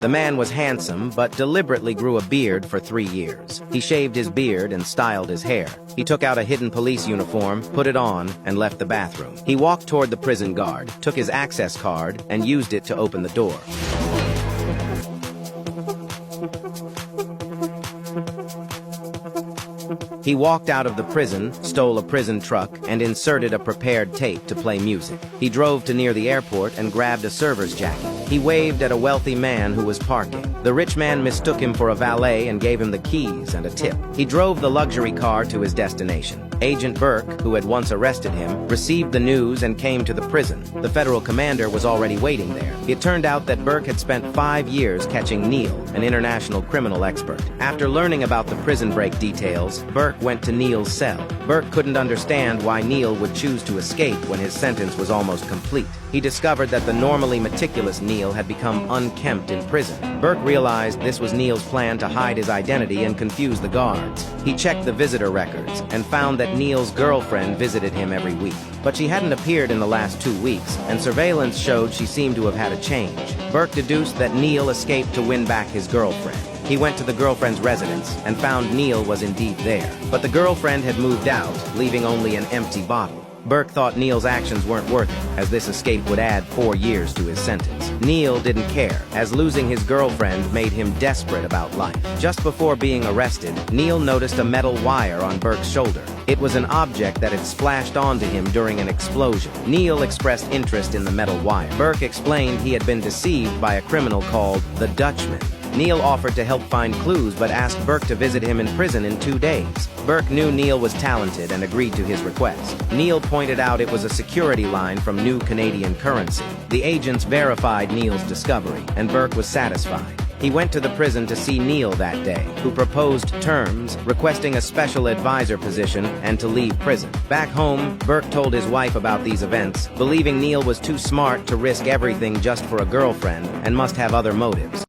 The man was handsome, but deliberately grew a beard for 3 years. He shaved his beard and styled his hair. He took out a hidden police uniform, put it on, and left the bathroom. He walked toward the prison guard, took his access card, and used it to open the door. He walked out of the prison, stole a prison truck, and inserted a prepared tape to play music. He drove to near the airport and grabbed a server's jacket. He waved at a wealthy man who was parking. The rich man mistook him for a valet and gave him the keys and a tip. He drove the luxury car to his destination. Agent Burke, who had once arrested him, received the news and came to the prison. The federal commander was already waiting there. It turned out that Burke had spent 5 years catching Neil, an international criminal expert. After learning about the prison break details, Burke went to Neil's cell. Burke couldn't understand why Neil would choose to escape when his sentence was almost complete. He discovered that the normally meticulous Neil had become unkempt in prison. Burke realized this was Neil's plan to hide his identity and confuse the guards. He checked the visitor records and found that Neil's girlfriend visited him every week. But she hadn't appeared in the last 2 weeks, and surveillance showed she seemed to have had a change. Burke deduced that Neil escaped to win back his girlfriend. He went to the girlfriend's residence and found Neil was indeed there. But the girlfriend had moved out, leaving only an empty bottle. Burke thought Neil's actions weren't worth it, as this escape would add 4 years to his sentence. Neil didn't care, as losing his girlfriend made him desperate about life. Just before being arrested, Neil noticed a metal wire on Burke's shoulder. It was an object that had splashed onto him during an explosion. Neil expressed interest in the metal wire. Burke explained he had been deceived by a criminal called the Dutchman. Neil offered to help find clues, but asked Burke to visit him in prison in 2 days. Burke knew Neil was talented and agreed to his request. Neil pointed out it was a security line from New Canadian Currency. The agents verified Neil's discovery, and Burke was satisfied. He went to the prison to see Neil that day, who proposed terms, requesting a special advisor position and to leave prison. Back home, Burke told his wife about these events, believing Neil was too smart to risk everything just for a girlfriend and must have other motives.